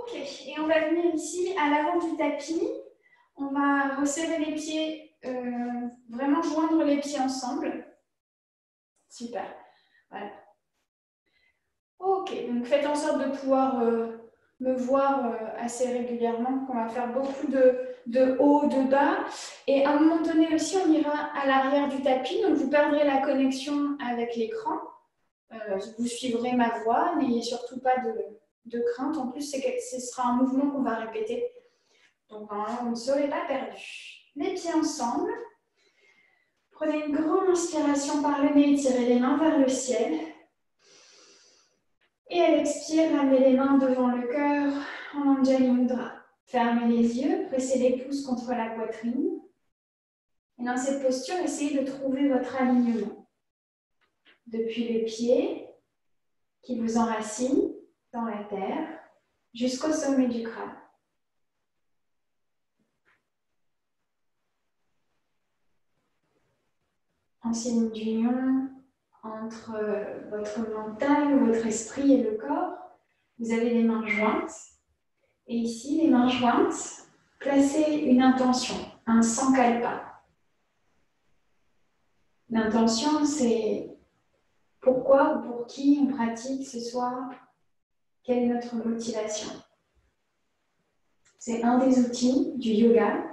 Ok, et on va venir ici à l'avant du tapis. On va resserrer les pieds, vraiment joindre les pieds ensemble. Super. Voilà. Ok, donc faites en sorte de pouvoir me voir assez régulièrement. On va faire beaucoup de haut, de bas. Et à un moment donné aussi, on ira à l'arrière du tapis. Donc vous perdrez la connexion avec l'écran. Vous suivrez ma voix. N'ayez surtout pas de crainte. En plus, ce sera un mouvement qu'on va répéter. Donc normalement, vous ne serez pas perdu. Les pieds ensemble. Prenez une grande inspiration par le nez, tirez les mains vers le ciel. Et à l'expire, ramenez les mains devant le cœur en Anjali Mudra. Fermez les yeux, pressez les pouces contre la poitrine. Et dans cette posture, essayez de trouver votre alignement. Depuis les pieds qui vous enracinent dans la terre jusqu'au sommet du crâne. En signe d'union entre votre mental, votre esprit et le corps, vous avez les mains jointes. Et ici, les mains jointes, placez une intention, un sankalpa. L'intention, c'est pourquoi ou pour qui on pratique ce soir, quelle est notre motivation. C'est un des outils du yoga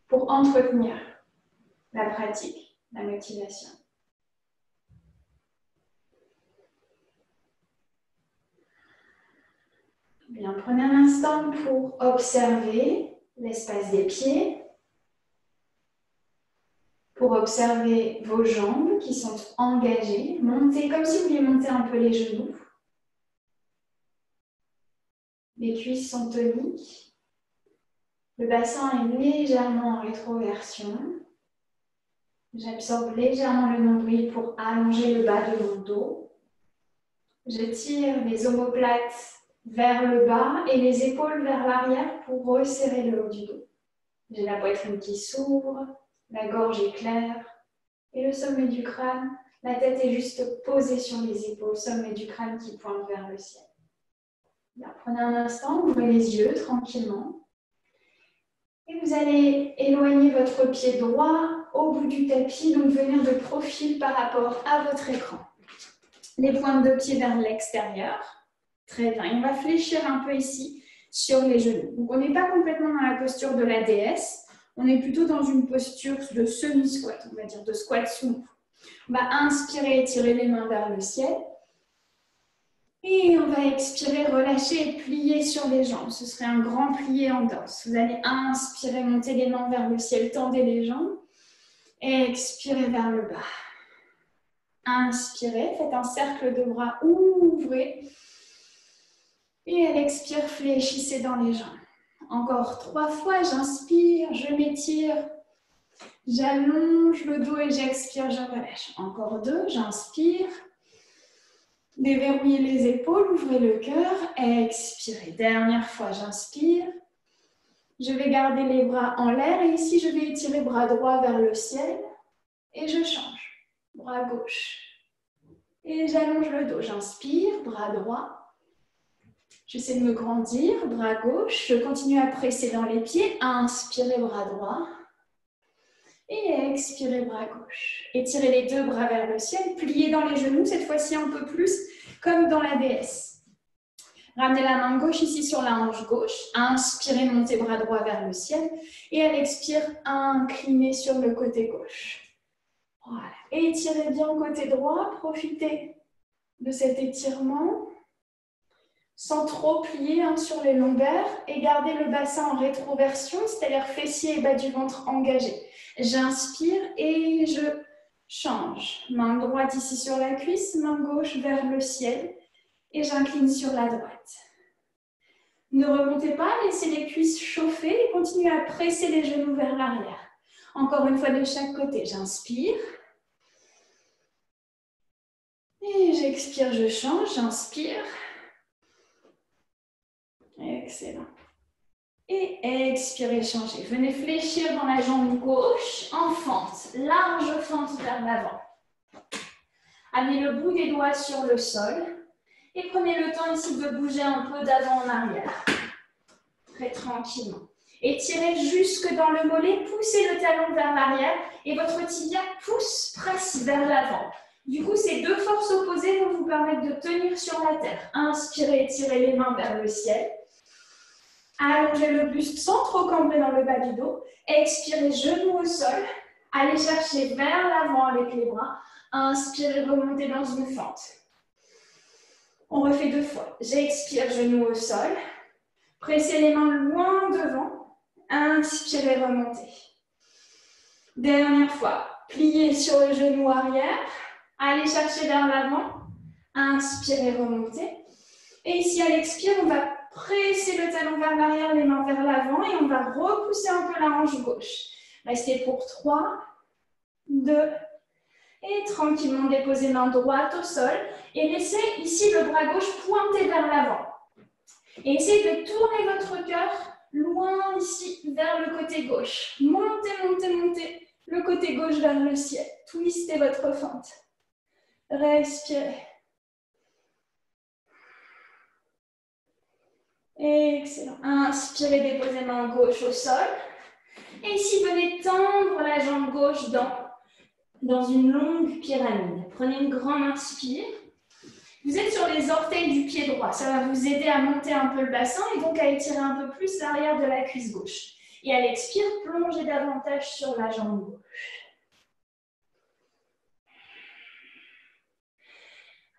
pour entretenir la pratique, la motivation. Bien, prenez un instant pour observer l'espace des pieds, pour observer vos jambes qui sont engagées, montez comme si vous vouliez monter un peu les genoux. Les cuisses sont toniques, le bassin est légèrement en rétroversion. J'absorbe légèrement le nombril pour allonger le bas de mon dos. Je tire les omoplates vers le bas et les épaules vers l'arrière pour resserrer le haut du dos. J'ai la poitrine qui s'ouvre, la gorge est claire et le sommet du crâne, la tête est juste posée sur les épaules, sommet du crâne qui pointe vers le ciel. Bien, prenez un instant, ouvrez les yeux tranquillement et vous allez éloigner votre pied droit au bout du tapis, donc venir de profil par rapport à votre écran. Les pointes de pied vers l'extérieur. Très bien. Et on va fléchir un peu ici sur les genoux. Donc, on n'est pas complètement dans la posture de la déesse. On est plutôt dans une posture de semi-squat, on va dire, de squat sumo. On va inspirer, étirer les mains vers le ciel. Et on va expirer, relâcher et plier sur les jambes. Ce serait un grand plié en danse. Vous allez inspirer, monter les mains vers le ciel, tendez les jambes. Et expirez vers le bas. Inspirez, faites un cercle de bras, ouvrez. Et à l'expire, fléchissez dans les jambes. Encore 3 fois, j'inspire, je m'étire, j'allonge le dos et j'expire, je relâche. Encore 2, j'inspire, déverrouillez les épaules, ouvrez le cœur, expirez. Dernière fois, j'inspire, je vais garder les bras en l'air et ici, je vais étirer bras droit vers le ciel et je change. Bras gauche. Et j'allonge le dos, j'inspire, bras droit. J'essaie de me grandir, bras gauche. Je continue à presser dans les pieds. Inspirez, bras droit. Et expirez, bras gauche. Étirez les 2 bras vers le ciel. Pliez dans les genoux, cette fois-ci un peu plus, comme dans la déesse. Ramenez la main gauche ici sur la hanche gauche. Inspirez, montez bras droit vers le ciel. Et à l'expire, inclinez sur le côté gauche. Voilà. Et étirez bien côté droit. Profitez de cet étirement. Sans trop plier sur les lombaires et garder le bassin en rétroversion, c'est-à-dire fessier et bas du ventre engagés. J'inspire et je change. Main droite ici sur la cuisse, main gauche vers le ciel et j'incline sur la droite. Ne remontez pas, laissez les cuisses chauffer et continuez à presser les genoux vers l'arrière. Encore une fois de chaque côté, j'inspire. Et j'expire, je change, j'inspire. Excellent. Et expirez, changez. Venez fléchir dans la jambe gauche en fente, large fente vers l'avant. Amenez le bout des doigts sur le sol et prenez le temps ici de bouger un peu d'avant en arrière. Très tranquillement. Étirez jusque dans le mollet, poussez le talon vers l'arrière et votre tibia pousse, presse vers l'avant. Du coup, ces deux forces opposées vont vous permettre de tenir sur la terre. Inspirez, étirez les mains vers le ciel. Allongez le buste sans trop cambrer dans le bas du dos. Expirez, genoux au sol. Allez chercher vers l'avant avec les bras. Inspirez, remontez dans une fente. On refait 2 fois. J'expire, genoux au sol. Pressez les mains loin devant. Inspirez, remontez. Dernière fois. Pliez sur le genou arrière. Allez chercher vers l'avant. Inspirez, remontez. Et ici, à l'expire, on va presser le talon vers l'arrière, les mains vers l'avant et on va repousser un peu la hanche gauche. Restez pour 3, 2, et tranquillement déposez main droite au sol et laissez ici le bras gauche pointer vers l'avant. Et essayez de tourner votre cœur loin ici vers le côté gauche. Montez, montez, montez le côté gauche vers le ciel. Twistez votre fente. Respirez. Excellent. Inspirez, déposez main gauche au sol. Et ici, venez tendre la jambe gauche dans une longue pyramide. Prenez une grande inspire. Vous êtes sur les orteils du pied droit. Ça va vous aider à monter un peu le bassin et donc à étirer un peu plus l'arrière de la cuisse gauche. Et à l'expire, plongez davantage sur la jambe gauche.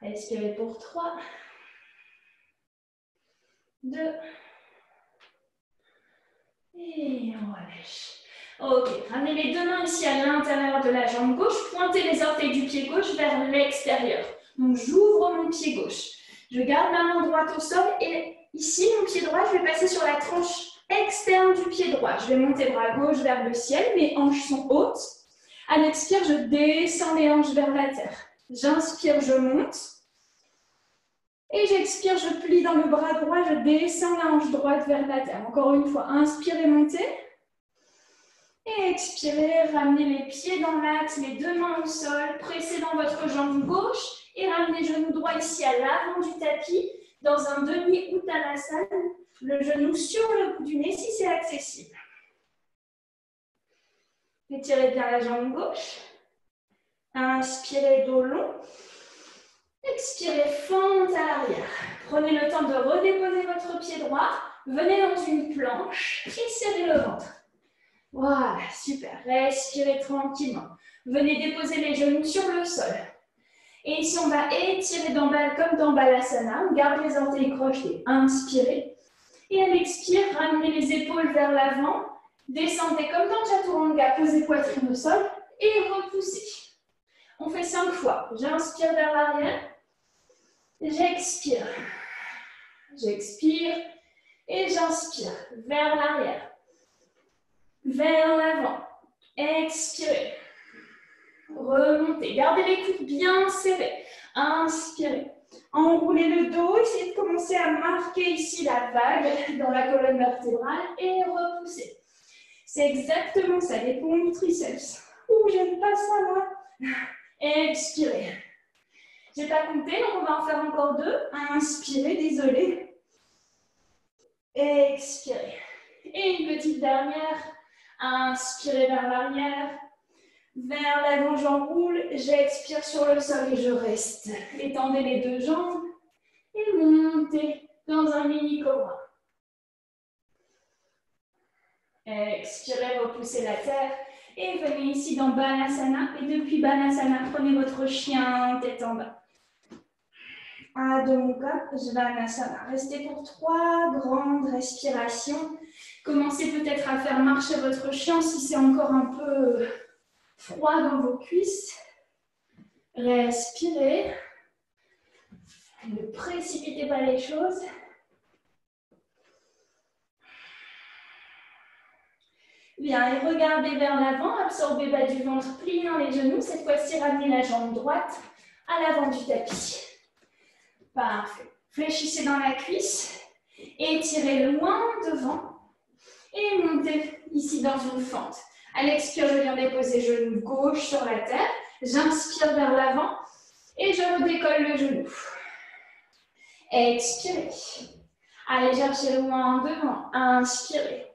Respirez pour 3, 2, et on relâche. Ok, ramenez les deux mains ici à l'intérieur de la jambe gauche, pointez les orteils du pied gauche vers l'extérieur. Donc j'ouvre mon pied gauche. Je garde ma main droite au sol et ici, mon pied droit, je vais passer sur la tranche externe du pied droit. Je vais monter bras gauche vers le ciel, mes hanches sont hautes. À l'expire, je descends les hanches vers la terre. J'inspire, je monte. Et j'expire, je plie dans le bras droit, je descends la hanche droite vers la terre. Encore une fois, inspirez, montez. Et expirez, ramenez les pieds dans l'axe, les deux mains au sol, pressez dans votre jambe gauche et ramenez genou droit ici à l'avant du tapis, dans un demi-uttanasana, le genou sur le bout du nez si c'est accessible. Étirez bien la jambe gauche. Inspirez, dos long. Expirez, fente à l'arrière. Prenez le temps de redéposer votre pied droit. Venez dans une planche et serrez le ventre. Voilà, super. Respirez tranquillement. Venez déposer les genoux sur le sol. Et ici, on va étirer comme dans Balasana. On garde les orteils crochetés. Inspirez. Et à l'expire, ramenez les épaules vers l'avant. Descendez comme dans Chaturanga. Posez poitrine au sol et repoussez. On fait 5 fois. J'inspire vers l'arrière. J'expire. J'expire. Et j'inspire vers l'arrière. Vers l'avant. Expirez. Remontez. Gardez les coudes bien serrés. Inspirez. Enroulez le dos. Essayez de commencer à marquer ici la vague dans la colonne vertébrale et repoussez. C'est exactement ça, les poumons du triceps. Ouh, j'aime pas ça, moi. Expirez. J'ai pas compté, donc on va en faire encore 2. Inspirez, désolé. Expirez. Et une petite dernière. Inspirez vers l'arrière. Vers l'avant, j'enroule. J'expire sur le sol et je reste. Étendez les deux jambes et montez dans un mini cobra. Expirez, repoussez la terre. Et venez ici dans Balasana. Et depuis Balasana, prenez votre chien tête en bas. Adho Mukha Svanasana. Restez pour 3 grandes respirations. Commencez peut-être à faire marcher votre chien si c'est encore un peu froid dans vos cuisses. Respirez. Ne précipitez pas les choses. Bien, et regardez vers l'avant, absorbez bas du ventre, pliez dans les genoux. Cette fois-ci, ramenez la jambe droite à l'avant du tapis. Parfait. Fléchissez dans la cuisse, étirez loin devant et montez ici dans une fente. À l'expire, je viens déposer genou gauche sur la terre. J'inspire vers l'avant et je redécolle le genou. Expirez. Allez chercher loin devant. Inspirez.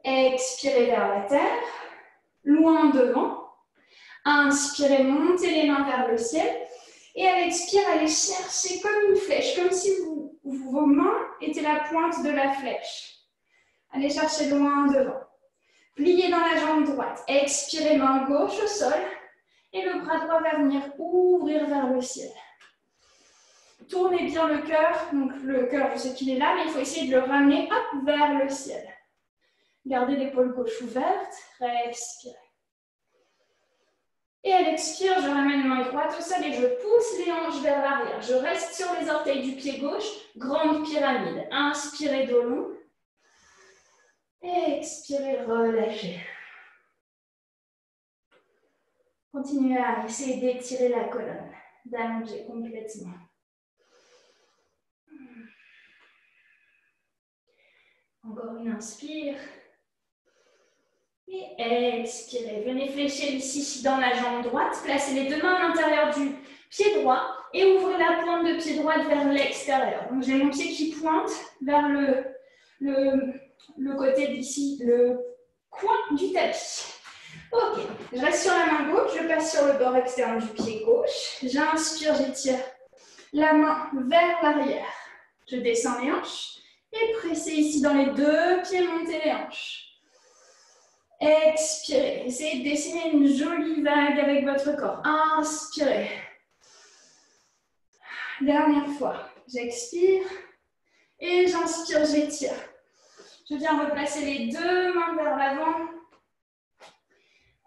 Expirez vers la terre. Loin devant. Inspirez, montez les mains vers le ciel. Et à l'expire, allez chercher comme une flèche, comme si vos mains étaient la pointe de la flèche. Allez chercher loin devant. Pliez dans la jambe droite. Expirez, main gauche au sol. Et le bras droit va venir ouvrir vers le ciel. Tournez bien le cœur. Donc le cœur, je sais qu'il est là, mais il faut essayer de le ramener hop, vers le ciel. Gardez l'épaule gauche ouverte. Respirez. Et à l'expire, je ramène main droite au sol et je pousse les hanches vers l'arrière. Je reste sur les orteils du pied gauche. Grande pyramide. Inspirez dos long. Expirez, relâchez. Continuez à essayer d'étirer la colonne, d'allonger complètement. Encore une inspire. Et expirez. Venez fléchir ici dans la jambe droite. Placez les deux mains à l'intérieur du pied droit et ouvrez la pointe de pied droite vers l'extérieur. Donc j'ai mon pied qui pointe vers le côté d'ici, le coin du tapis. Ok, je reste sur la main gauche, je passe sur le bord externe du pied gauche. J'inspire, j'étire la main vers l'arrière. Je descends les hanches et pressez ici dans les deux pieds, montez les hanches. Expirez, essayez de dessiner une jolie vague avec votre corps. Inspirez. Dernière fois, j'expire et j'inspire, j'étire. Je viens replacer les deux mains vers l'avant.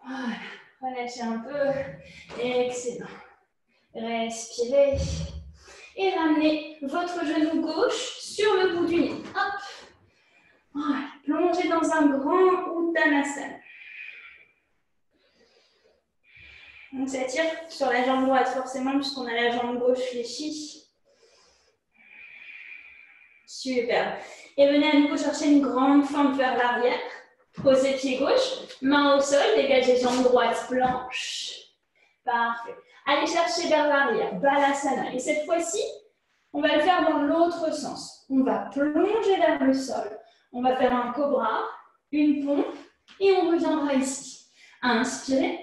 Voilà, relâchez un peu. Excellent. Respirez. Et ramenez votre genou gauche sur le bout du nez. Hop. Voilà. Plongez dans un grand Uttanasana. On s'attire sur la jambe droite forcément puisqu'on a la jambe gauche fléchie. Super. Et venez à nouveau chercher une grande fente vers l'arrière. Posez pied gauche, main au sol, dégagez jambe droite blanche. Parfait. Allez chercher vers l'arrière, Balasana. Et cette fois-ci, on va le faire dans l'autre sens. On va plonger vers le sol. On va faire un cobra, une pompe, et on reviendra ici. Inspirez.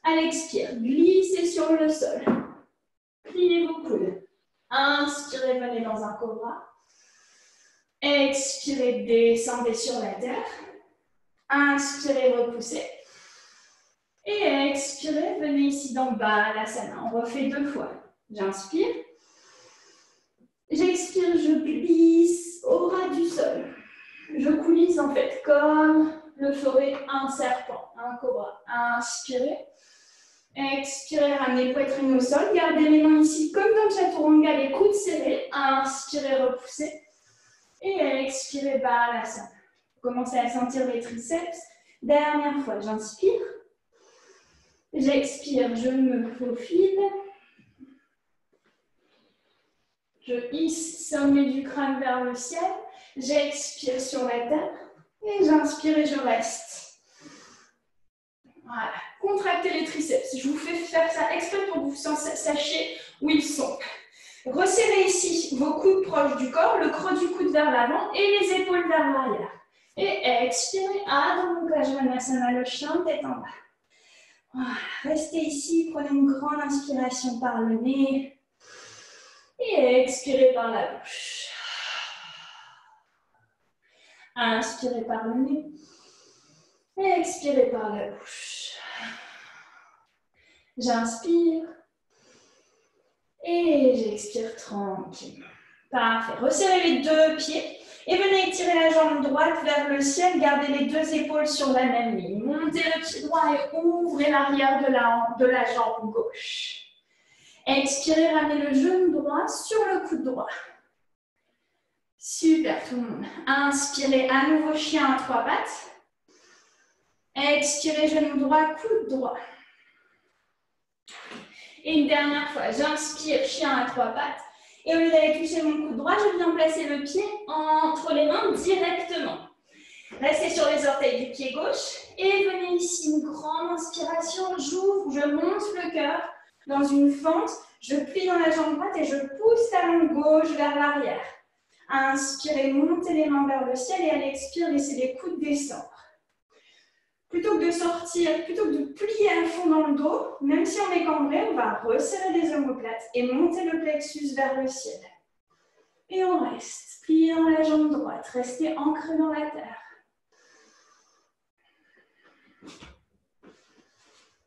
À l'expire, glissez sur le sol. Pliez vos coudes. Inspirez, venez dans un cobra. Expirez, descendez sur la terre. Inspirez, repoussez. Et expirez, venez ici dans Balasana. On refait deux fois. J'inspire. J'expire, je glisse au ras du sol. Je coulisse en fait comme le ferait un serpent, un cobra. Inspirez. Expirez, ramenez poitrine au sol. Gardez les mains ici comme dans le chaturanga, les coudes serrés. Inspirez, repoussez. Et expirez, Balasana. Commencez à sentir les triceps. Dernière fois, j'inspire. J'expire, je me faufile. Je hisse sommet du crâne vers le ciel. J'expire sur la terre. Et j'inspire et je reste. Voilà. Contractez les triceps. Je vous fais faire ça exprès pour que vous sachiez où ils sont. Resserrez ici vos coudes proches du corps, le creux du coude vers l'avant et les épaules vers l'arrière. Et expirez, Adho Mukha Svanasana, le chien tête en bas. Voilà. Restez ici, prenez une grande inspiration par le nez. Et expirez par la bouche. Inspirez par le nez. Et expirez par la bouche. J'inspire. Et j'expire tranquillement. Parfait. Resserrez les deux pieds. Et venez étirer la jambe droite vers le ciel. Gardez les deux épaules sur la même ligne. Montez le pied droit et ouvrez l'arrière de la jambe gauche. Expirez, ramenez le genou droit sur le coude droit. Super tout le monde. Inspirez, à nouveau chien à trois pattes. Expirez, genou droit, coude droit. Et une dernière fois, j'inspire, chien à trois pattes. Et au lieu d'aller toucher mon coude droit, je viens placer le pied entre les mains directement. Restez sur les orteils du pied gauche. Et venez ici, une grande inspiration. J'ouvre, je monte le cœur dans une fente. Je plie dans la jambe droite et je pousse la main gauche vers l'arrière. Inspirez, montez les mains vers le ciel et à l'expire, laissez les coudes descendre. Plutôt que de sortir, plutôt que de plier à fond dans le dos, même si on est cambré, on va resserrer les omoplates et monter le plexus vers le ciel. Et on reste, plié dans la jambe droite, restez ancré dans la terre.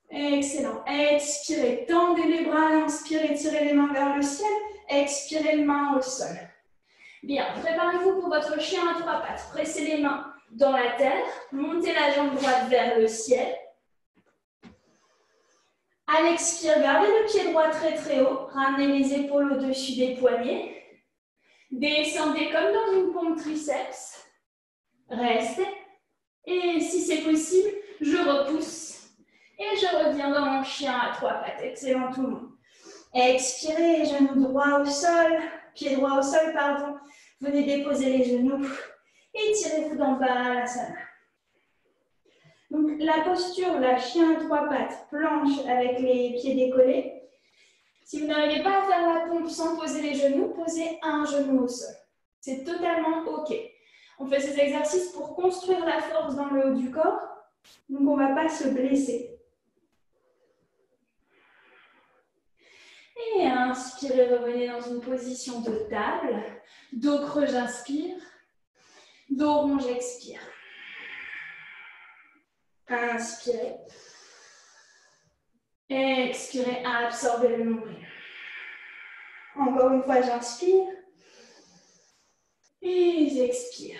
Excellent. Expirez, tendez les bras, inspirez, tirez les mains vers le ciel. Expirez, les mains au sol. Bien, préparez-vous pour votre chien à trois pattes. Pressez les mains dans la terre, montez la jambe droite vers le ciel. À l'expire, gardez le pied droit très très haut. Ramenez les épaules au-dessus des poignets. Descendez comme dans une pompe triceps. Restez. Et si c'est possible, je repousse. Et je reviens dans mon chien à trois pattes. Excellent tout le monde. Expirez, genou droit au sol, pied droit au sol, pardon. Venez déposer les genoux et tirez-vous d'en bas à la salle. Donc la posture, la chien à trois pattes, planche avec les pieds décollés. Si vous n'arrivez pas à faire la pompe sans poser les genoux, posez un genou au sol. C'est totalement OK. On fait ces exercices pour construire la force dans le haut du corps, donc on ne va pas se blesser. Et inspirez, revenez dans une position de table. Dos creux, j'inspire. Dos rond, j'expire. Inspirez. Expirez, absorbez le nombril. Encore une fois, j'inspire. Et j'expire.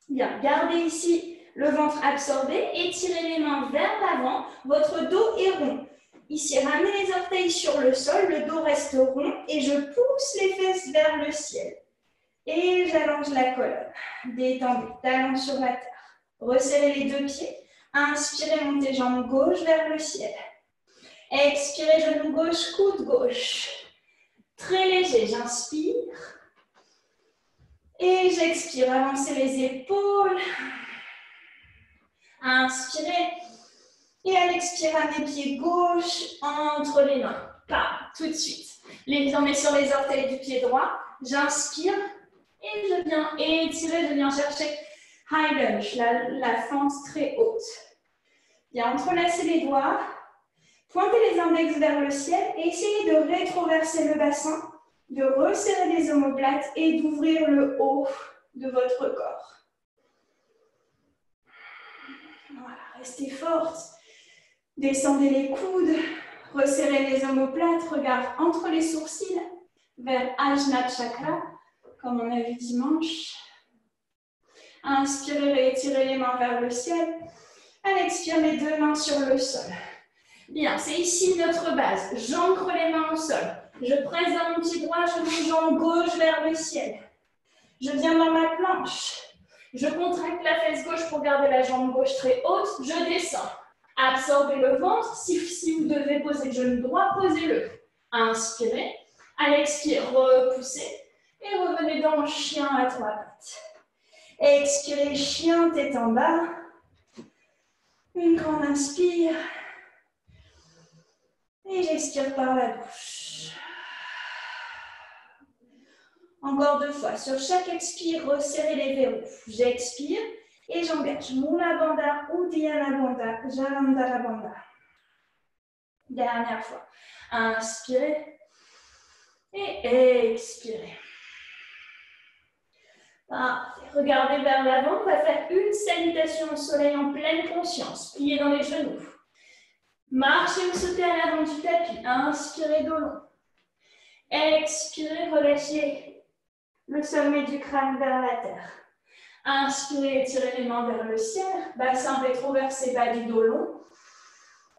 Bien, gardez ici le ventre absorbé. Étirez les mains vers l'avant. Votre dos est rond. Ici, ramenez les orteils sur le sol, le dos reste rond et je pousse les fesses vers le ciel. Et j'allonge la colonne. Détendez, talons sur la terre. Resserrez les deux pieds. Inspirez, montez jambe gauche vers le ciel. Expirez, genou gauche, coude gauche. Très léger, j'inspire. Et j'expire, avancez les épaules. Inspirez. Et à l'expire, à mes pieds gauche, entre les mains. Pas tout de suite. Les pieds, on met sur les orteils du pied droit. J'inspire et je viens étirer, je viens chercher high lunge, la fente très haute. Bien, entrelacez les doigts, pointez les index vers le ciel et essayez de rétroverser le bassin, de resserrer les omoplates et d'ouvrir le haut de votre corps. Voilà, restez forte. Descendez les coudes, resserrez les omoplates, regard entre les sourcils vers Ajna Chakra, comme on a vu dimanche. Inspirez, étirez les mains vers le ciel. À l'expire, les deux mains sur le sol. Bien, c'est ici notre base. J'ancre les mains au sol. Je presse dans mon pied droit, je bouge jambe gauche vers le ciel. Je viens dans ma planche. Je contracte la fesse gauche pour garder la jambe gauche très haute. Je descends. Absorbez le ventre. Si vous devez poser le genou droit, posez-le. Inspirez. À l'expire, repoussez. Et revenez dans le chien à trois pattes. Expirez, chien, tête en bas. Une grande inspire. Et j'expire par la bouche. Encore deux fois. Sur chaque expire, resserrez les verrous. J'expire et j'engage Mula Bandha, Uddiyana Bandha, Jalandhara Bandha. Dernière fois. Inspirez et expirez. Parfait. Regardez vers l'avant. On va faire une salutation au soleil en pleine conscience. Pliez dans les genoux. Marchez ou sautez à l'avant du tapis. Inspirez dos long. Expirez, relâchez le sommet du crâne vers la terre. Inspirez, étirez les mains vers le ciel. Bassin rétroversé, bas du dos long.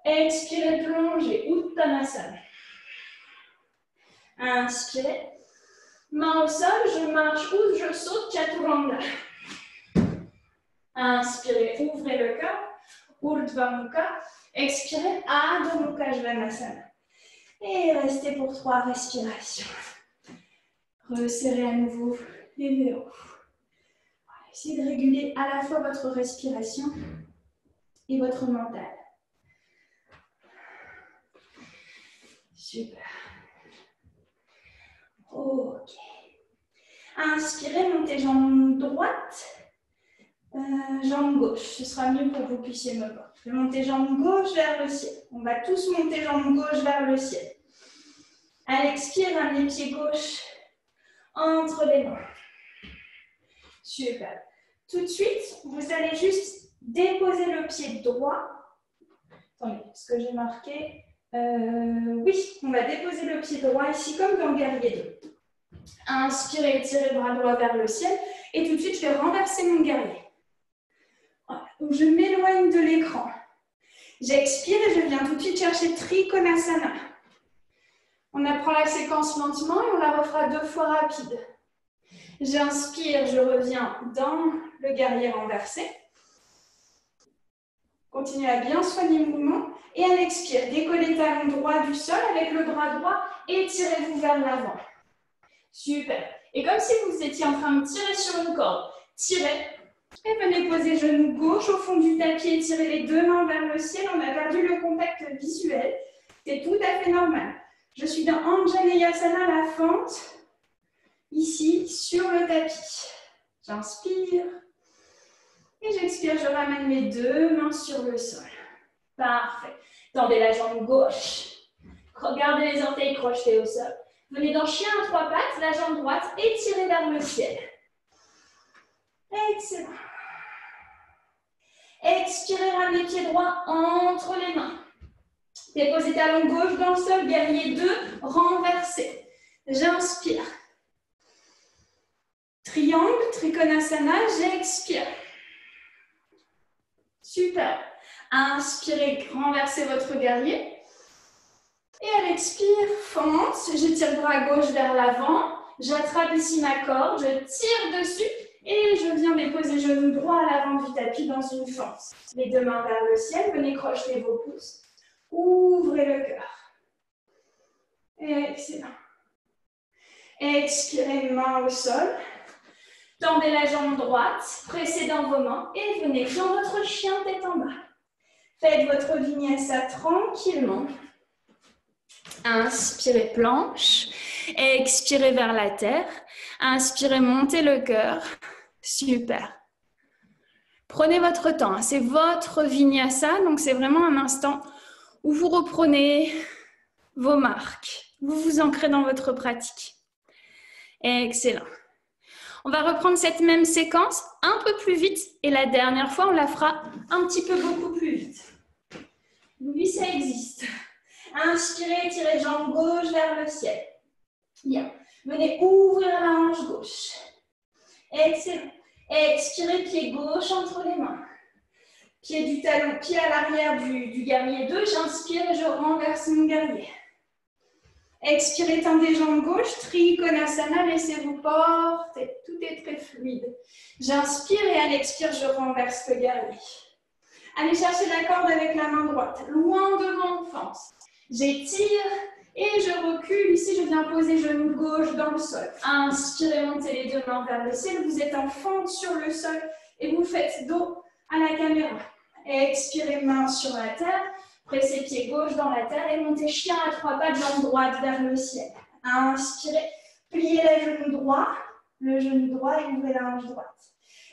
Expirez, plongez, Uttanasana. Inspirez. Main au sol, je marche ou je saute, Chaturanga. Inspirez, ouvrez le cœur, Urdhva Mukha. Expirez, Adho Mukha Svanasana. Et restez pour 3 respirations. Resserrez à nouveau les verrous. Essayez de réguler à la fois votre respiration et votre mental. Super. Ok. Inspirez, montez jambe droite, jambe gauche. Ce sera mieux pour que vous puissiez me voir. Je vais monter jambe gauche vers le ciel. On va tous monter jambe gauche vers le ciel. À l'expire, ramenez pied gauche entre les mains. Super. Tout de suite, vous allez juste déposer le pied droit. Attendez, est-ce que j'ai marqué? Oui, on va déposer le pied droit ici comme dans le guerrier 2. Inspirez, étirez le bras droit vers le ciel. Et tout de suite, je vais renverser mon guerrier. Voilà. Donc, je m'éloigne de l'écran. J'expire et je viens tout de suite chercher Trikonasana. On apprend la séquence lentement et on la refera 2 fois rapide. J'inspire, je reviens dans le guerrier renversé. Continuez à bien soigner le mouvement. Et à l'expire, décollez talon droit du sol avec le bras droit et tirez-vous vers l'avant. Super. Et comme si vous étiez en train de tirer sur une corde, tirez et venez poser genou gauche au fond du tapis et tirez les 2 mains vers le ciel. On a perdu le contact visuel. C'est tout à fait normal. Je suis dans Anjaneyasana, la fente, ici sur le tapis. J'inspire et j'expire. Je ramène mes 2 mains sur le sol. Parfait. Tendez la jambe gauche. Regardez les orteils crochetés au sol. Venez dans chien à 3 pattes, la jambe droite, étirez vers le ciel. Excellent. Expirez, ramenez pied droit entre les mains. Déposez talon gauche dans le sol, guerrier 2, renversé. J'inspire. Triangle, Trikonasana, j'expire. Super. Inspirez, renversez votre guerrier. Et à l'expire, fente, j'étire le bras gauche vers l'avant, j'attrape ici ma corde, je tire dessus et je viens déposer genou droit à l'avant du tapis dans une fente. Les 2 mains vers le ciel, venez crocheter vos pouces, ouvrez le cœur. Excellent. Expirez, main au sol, tendez la jambe droite, pressez dans vos mains et venez dans votre chien tête en bas. Faites votre vinyasa tranquillement. Inspirez, planche. Expirez vers la terre. Inspirez, montez le cœur. Super. Prenez votre temps. C'est votre vinyasa. Donc, c'est vraiment un instant où vous reprenez vos marques. Vous vous ancrez dans votre pratique. Excellent. On va reprendre cette même séquence un peu plus vite. Et la dernière fois, on la fera un petit peu beaucoup plus vite. Oui, ça existe. Inspirez, tirez jambe gauche vers le ciel. Bien. Venez ouvrir la hanche gauche. Excellent. Expirez, pied gauche entre les mains. Pied du talon, pied à l'arrière du guerrier 2. J'inspire et je renverse mon guerrier. Expirez, tendez jambe gauche. Trikonasana, laissez-vous porter. Tout est très fluide. J'inspire et à l'expire, je renverse le guerrier. Allez chercher la corde avec la main droite. Loin devant, fente. J'étire et je recule. Ici, je viens poser genou gauche dans le sol. Inspirez, montez les 2 mains vers le ciel. Vous êtes en fente sur le sol et vous faites dos à la caméra. Expirez, main sur la terre. Pressez pied gauche dans la terre et montez chien à 3 pattes, jambe droite vers le ciel. Inspirez, pliez le genou droit et ouvrez la hanche droite.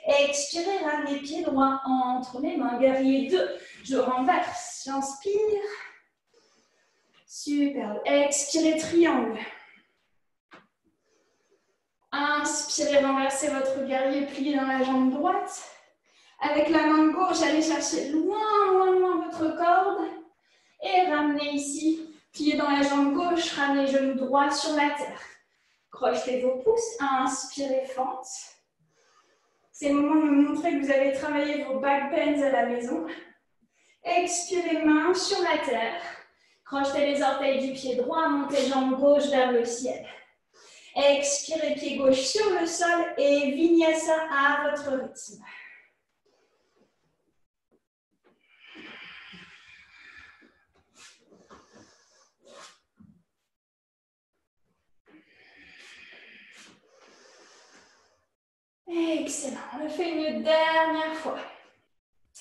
Expirez, ramenez pied droit entre les mains. Guerrier 2, je renverse. J'inspire. Super. Expirez, triangle. Inspirez, renversez votre guerrier, plié dans la jambe droite. Avec la main gauche, allez chercher loin, loin, loin votre corde. Et ramenez ici, plié dans la jambe gauche, ramenez genou droit sur la terre. Crochetez vos pouces. Inspirez, fente. C'est le moment de me montrer que vous avez travaillé vos back bends à la maison. Expirez, main sur la terre. Crochetez les orteils du pied droit, montez jambe gauche vers le ciel. Expirez, pied gauche sur le sol et vinyasa à votre rythme. Excellent. On le fait une dernière fois.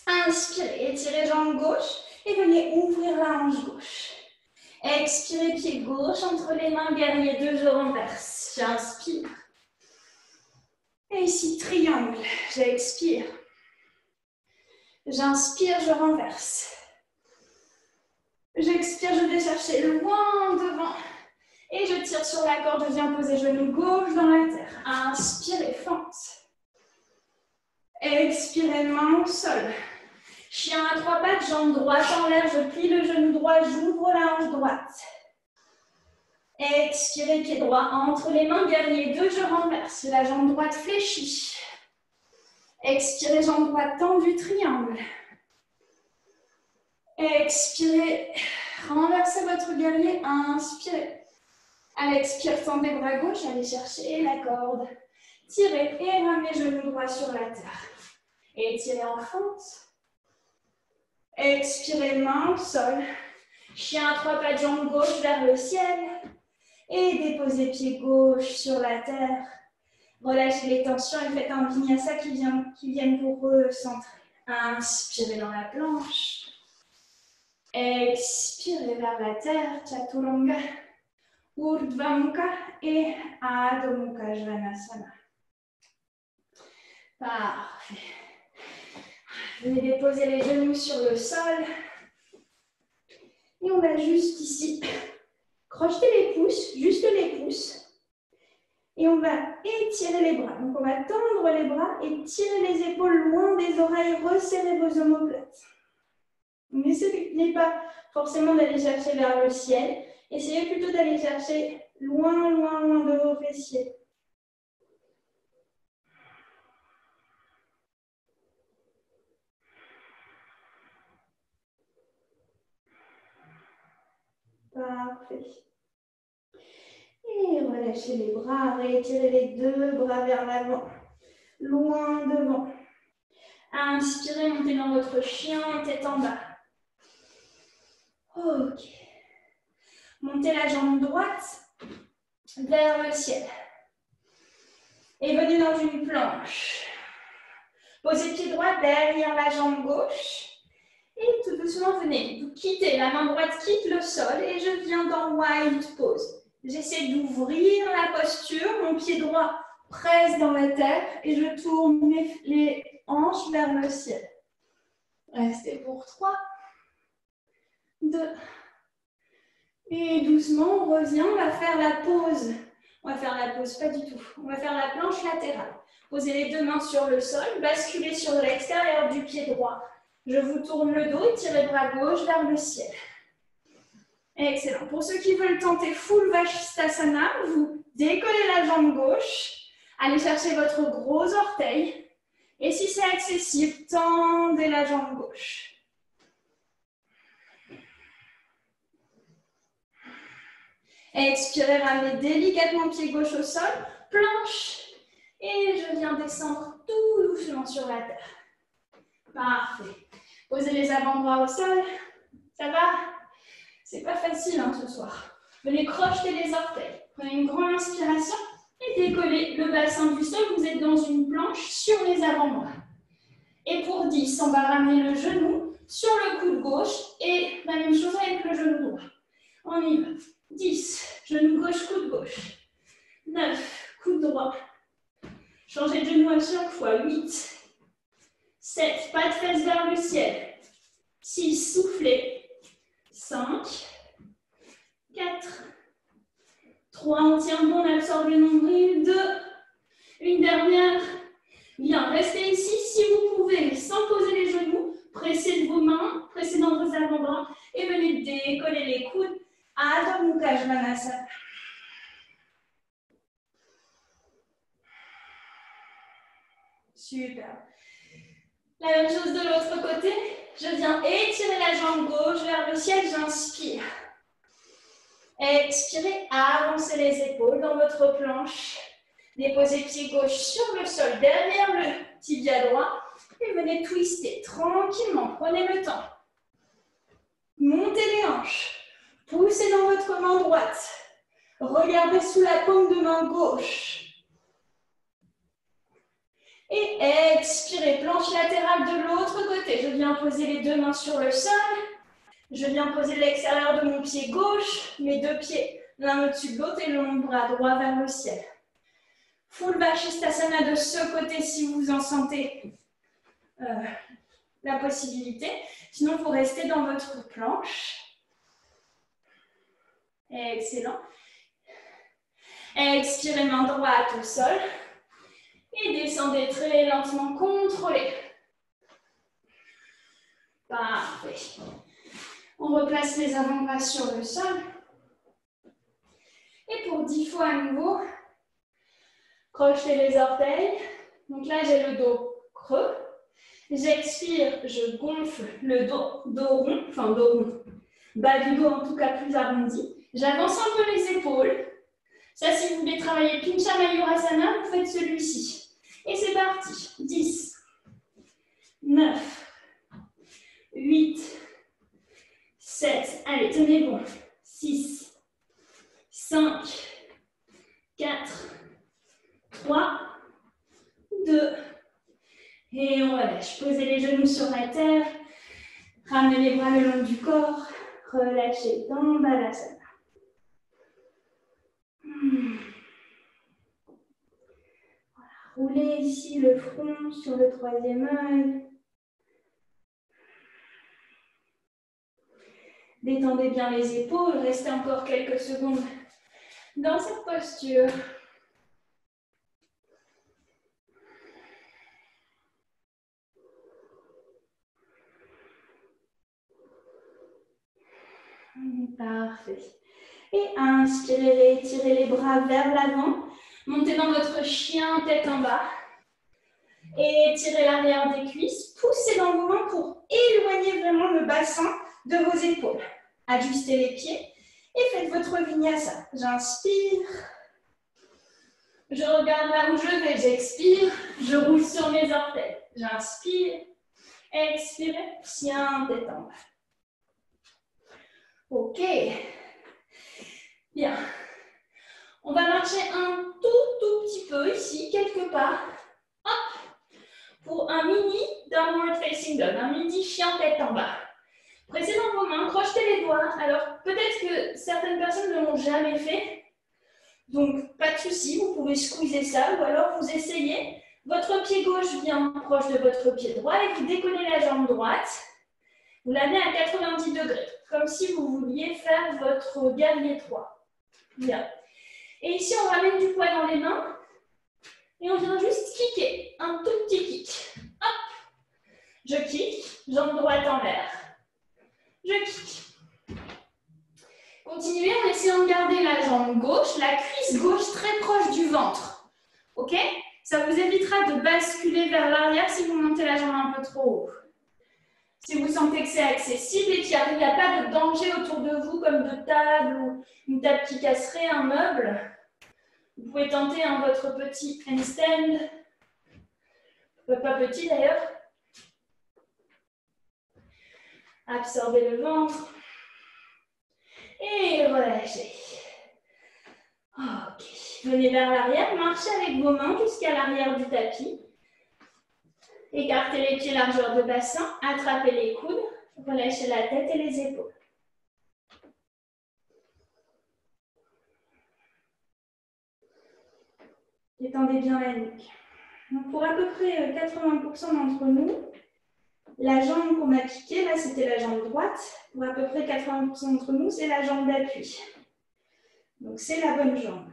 Inspirez, étirez jambe gauche et venez ouvrir la hanche gauche. Expirez, pied gauche entre les mains, guerrier 2, je renverse. J'inspire. Et ici, triangle. J'expire. J'inspire, je renverse. J'expire, je vais chercher loin devant. Et je tire sur la corde, je viens poser genou gauche dans la terre. Inspirez, fente. Expirez, main au sol. Chien à trois pattes, jambe droite en l'air, je plie le genou droit, j'ouvre la hanche droite. Expirez, pied droit entre les mains, guerrier 2, je renverse. La jambe droite fléchie. Expirez, jambe droite tendue, triangle. Expirez, renversez votre guerrier, inspirez. À l'expire, tendez bras gauche, allez chercher la corde. Tirez et ramenez genou droit sur la terre. Et tirez en fente. Expirez, main au sol. Chien à trois pattes, jambe gauche vers le ciel. Et déposez pied gauche sur la terre. Relâchez les tensions et faites un vinyasa qui vienne vous recentrer. Inspirez dans la planche. Expirez vers la terre, Chaturanga, Urdhva Mukha et Adho Mukha Svanasana. Parfait. Venez déposer les genoux sur le sol. Et on va juste ici crocheter les pouces, juste les pouces. Et on va étirer les bras. Donc on va tendre les bras et tirer les épaules loin des oreilles, resserrer vos omoplates. N'essayez pas forcément d'aller chercher vers le ciel. Essayez plutôt d'aller chercher loin, loin, loin de vos fessiers. Parfait. Et relâchez les bras, réétirez les deux bras vers l'avant, loin devant. Inspirez, montez dans votre chien, tête en bas. Ok. Montez la jambe droite vers le ciel. Et venez dans une planche. Posez pied droit derrière la jambe gauche. Et tout doucement, venez. Vous quittez, la main droite quitte le sol et je viens dans Wild Pose. J'essaie d'ouvrir la posture, mon pied droit presse dans la terre et je tourne les hanches vers le ciel. Restez pour 3, 2, et doucement, on revient, on va faire la pause. On va faire la pause, pas du tout. On va faire la planche latérale. Posez les deux mains sur le sol, basculez sur l'extérieur du pied droit. Je vous tourne le dos et tirez bras gauche vers le ciel. Excellent. Pour ceux qui veulent tenter full Vashisthasana, vous décollez la jambe gauche, allez chercher votre gros orteil. Et si c'est accessible, tendez la jambe gauche. Expirez, ramenez délicatement pied gauche au sol, planche. Et je viens descendre tout doucement sur la terre. Parfait. Posez les avant-bras au sol. Ça va? C'est pas facile hein, ce soir. Venez crocheter les orteils. Prenez une grande inspiration et décollez le bassin du sol. Vous êtes dans une planche sur les avant-bras. Et pour 10, on va ramener le genou sur le coude gauche et la même chose avec le genou droit. On y va. 10, genou gauche, coude gauche. 9, coude droit. Changez de genou à chaque fois. 8, 7, pas de fesses vers le ciel. 6, soufflez. 5, 4, 3, on tient bon, on absorbe le nombril. 2, une dernière. Bien, restez ici si vous pouvez, sans poser les genoux. Pressez de vos mains, pressez dans vos avant-bras et venez décoller les coudes. Adho Mukha Svanasana. Super. La même chose de l'autre côté. Je viens étirer la jambe gauche vers le ciel, j'inspire. Expirez, avancez les épaules dans votre planche. Déposez pied gauche sur le sol, derrière le tibia droit. Et venez twister tranquillement, prenez le temps. Montez les hanches. Poussez dans votre main droite. Regardez sous la paume de main gauche. Et expirez, planche latérale de l'autre côté. Je viens poser les deux mains sur le sol. Je viens poser l'extérieur de mon pied gauche, mes deux pieds l'un au-dessus de l'autre et le bras droit vers le ciel. full Vashisthasana de ce côté si vous en sentez la possibilité. Sinon, vous restez dans votre planche. Excellent. Expirez, main droite au sol. Et descendez très lentement, contrôlez. Parfait. On replace les avant-bras sur le sol. Et pour 10 fois à nouveau, crochetez les orteils. Donc là, j'ai le dos creux. J'expire, je gonfle le dos rond, enfin dos rond, bas du dos en tout cas plus arrondi. J'avance un peu les épaules. Ça, si vous voulez travailler Pincha Mayurasana, vous faites celui-ci. Et c'est parti. 10, 9, 8, 7. Allez, tenez bon. 6, 5, 4, 3, 2. Et on relâche. Posez les genoux sur la terre. Ramenez les bras le long du corps. Relâchez dans Balasana. Roulez ici le front sur le troisième œil. Détendez bien les épaules. Restez encore quelques secondes dans cette posture. Parfait. Et inspirez, étirez les bras vers l'avant. Montez dans votre chien, tête en bas. Et étirez l'arrière des cuisses. Poussez dans vos mains pour éloigner vraiment le bassin de vos épaules. Ajustez les pieds et faites votre vinyasa. J'inspire. Je regarde là où je vais. J'expire. Je roule sur mes orteils. J'inspire. Expirez. Chien, tête en bas. Ok. Bien. On va marcher un tout petit peu ici, quelque part. Hop. Pour un mini downward facing dog, un mini chien tête en bas. Pressez dans vos mains, crochetez les doigts. Alors, peut-être que certaines personnes ne l'ont jamais fait. Donc, pas de souci, vous pouvez squeezer ça. Ou alors, vous essayez. Votre pied gauche vient proche de votre pied droit et vous décollez la jambe droite. Vous l'amenez à 90 degrés, comme si vous vouliez faire votre guerrier 3. Bien. Et ici, on ramène du poids dans les mains. Et on vient juste kicker. Un tout petit kick. Hop. Je kick. Jambe droite en l'air. Je kick. Continuez en essayant de garder la jambe gauche, la cuisse gauche très proche du ventre. Ok? Ça vous évitera de basculer vers l'arrière si vous montez la jambe un peu trop haut. Si vous sentez que c'est accessible et qu'il n'y a pas de danger autour de vous, comme de table ou une table qui casserait, un meuble, vous pouvez tenter votre petit handstand. Pas petit d'ailleurs. Absorbez le ventre. Et relâchez. Ok. Venez vers l'arrière, marchez avec vos mains jusqu'à l'arrière du tapis. Écartez les pieds largeur de bassin, attrapez les coudes, relâchez la tête et les épaules. Détendez bien la nuque. Donc pour à peu près 80% d'entre nous, la jambe qu'on a kickée, là c'était la jambe droite. Pour à peu près 80% d'entre nous, c'est la jambe d'appui. Donc c'est la bonne jambe.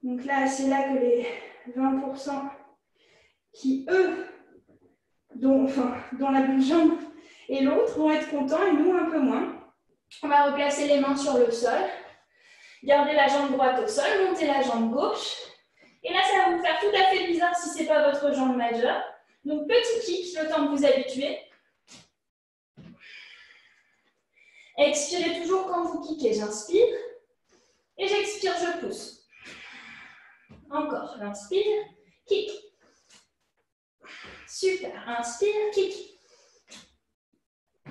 Donc là, c'est là que les 20% qui, eux, dont la bonne jambe et l'autre, vont être contents et nous un peu moins. On va replacer les mains sur le sol. Gardez la jambe droite au sol, montez la jambe gauche. Et là, ça va vous faire tout à fait bizarre si ce n'est pas votre jambe majeure. Donc, petit kick, le temps de vous habituer. Expirez toujours quand vous kickez. J'inspire. Et j'expire, je pousse. Encore, j'inspire, kick. Super, inspire, kick.